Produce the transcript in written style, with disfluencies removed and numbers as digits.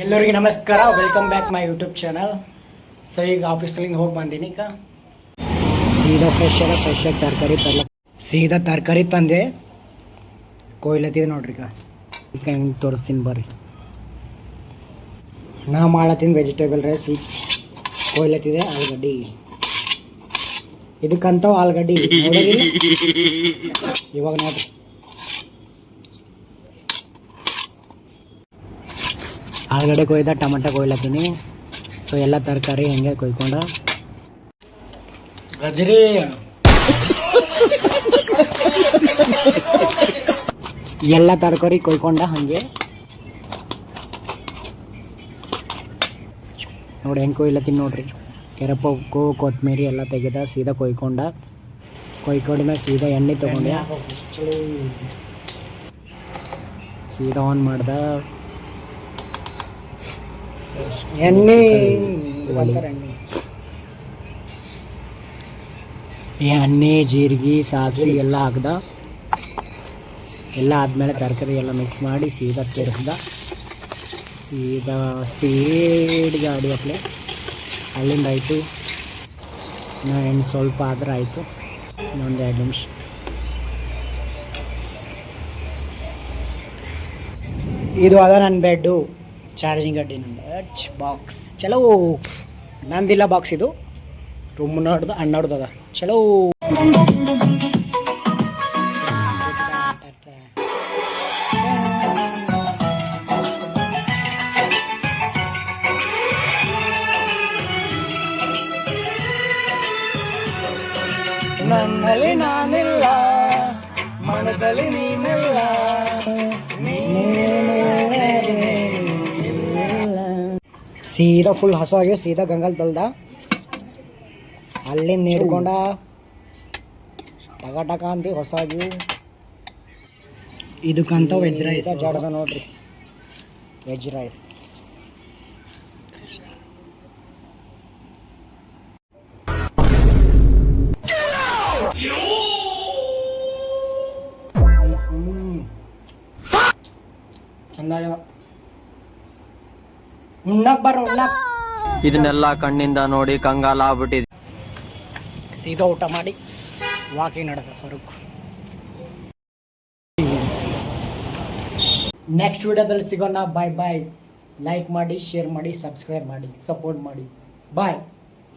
ಎಲ್ಲರಿಗೂ ನಮಸ್ಕಾರ, welcome back my YouTube channel. So ಈಗ ಆಫೀಸ್ನಲ್ಲಿ ಹೋಗಿ ಬಂದೀನಿ. ಈಗ ಸೀದಾ ಫ್ರೆಶ್ ಆಗಿ ತರಕಾರಿ ತಂದೆ ಕೊಯ್ಲತ್ತಿದೆ ನೋಡ್ರಿ. ಈಗ ಹೆಂಗೆ ತೋರಿಸ್ತೀನಿ ಬರ್ರಿ. ನಾ ಮಾಡತ್ತೀನಿ ವೆಜಿಟೇಬಲ್ ರೈಸ್. ಈಗ ಕೊಯ್ಲತ್ತಿದೆ ಆಲೂಗಡ್ಡಿ. ಇದಕ್ಕಂತೂ ಆಲೂಗಡ್ಡಿ ಇವಾಗ ನೋಡ್ರಿ. ಆಲೂಗಡ್ಡೆ ಕೊಯ್ದ, ಟೊಮೆಟೊ ಕೊಯ್ಲತ್ತೀನಿ. ಸೊ ಎಲ್ಲ ತರಕಾರಿ ಹೆಂಗೆ ಕೊಯ್ಕೊಂಡ ಗಜರಿ ಎಲ್ಲ ತರಕಾರಿ ಕೊಯ್ಕೊಂಡ ಹಂಗೆ ನೋಡಿ ಹೆಂಗೆ ಕೊಯ್ಲತ್ತೀನಿ ನೋಡ್ರಿ. ಕೆರಪಕ್ಕು ಕೊತ್ತಂಬರಿ ಎಲ್ಲ ತೆಗೆದ ಸೀದಾ ಕೊಯ್ಕೊಂಡ್ಮೇಲೆ ಸೀದಾ ಎಣ್ಣೆ ತೊಗೊಂಡೆ, ಸೀದಾ ಆನ್ ಮಾಡ್ದ ಎಣ್ಣೆ ಜೀರಿಗೆ ಸಾಸಿವೆ ಎಲ್ಲ ಹಾಕ್ದ. ಎಲ್ಲ ಆದಮೇಲೆ ತರಕಾರಿ ಎಲ್ಲ ಮಿಕ್ಸ್ ಮಾಡಿ ಸೀದಾ ತಿರ್ಸ್ದ. ಸೀದಾ ಸ್ಪೀಡ್ ಗಾಡಿ ಹತ್ತಲೆ ಅಲ್ಲಿಂದ ಆಯಿತು. ಇನ್ನು ಸ್ವಲ್ಪ ಆದ್ರೆ ಆಯಿತು. ಇನ್ನೊಂದು 2 ನಿಮಿಷ. ಇದು ಅದ ನನ್ನ ಬೆಡ್ಡು, ಚಾರ್ಜಿಂಗ್ ಗಡ್ಡಿ ನಂದು ಬಾಕ್ಸ್. ಚಲೋ ನಂದಿಲ್ಲ ಬಾಕ್ಸ್, ಇದು ರೂಮ್ ನೋಡ್ದು ಅಣ್ಣೋಡ್ದು ಅದ. ಚಲೋ ನನ್ನಲ್ಲಿ ನಾನಿಲ್ಲ, ಮನದಲ್ಲಿ ನೀನಿಲ್ಲ, ಸೀದಾ ಫುಲ್ ಹಸು ಆಗ್ಯವ. ಸೀದಾ ಗಂಗಲ್ ತೊಳ್ದ, ಅಲ್ಲಿಂದ ನೀಡ್ಕೊಂಡ ಟಕ ಅಂತ ಹೊಸ ಆಗ್ಯವು. ಇದಕ್ಕಂತ ವೆಜ್ ರೈಸ್ ಜಾಡ್ದ ನೋಡ್ರಿ. ವೆಜ್ ರೈಸ್ ಚಂದ. ಉಣ್ಣಕ್ ಬರ್ರ ಉಣ್ಣಕ್. ಇದನ್ನೆಲ್ಲ ಕಣ್ಣಿಂದ ನೋಡಿ ಕಂಗಾಲ ಆಗ್ಬಿಟ್ಟಿದೆ. ಸೀದಾ ಊಟ ಮಾಡಿ ವಾಕಿಂಗ್ ನಡೆದ ಹೊರಗೆ. ನೆಕ್ಸ್ಟ್ ವಿಡಿಯೋದಲ್ಲಿ ಸಿಗೋಣ. ಬಾಯ್ ಬಾಯ್. ಲೈಕ್ ಮಾಡಿ, ಶೇರ್ ಮಾಡಿ, ಸಬ್ಸ್ಕ್ರೈಬ್ ಮಾಡಿ, ಸಪೋರ್ಟ್ ಮಾಡಿ. ಬಾಯ್.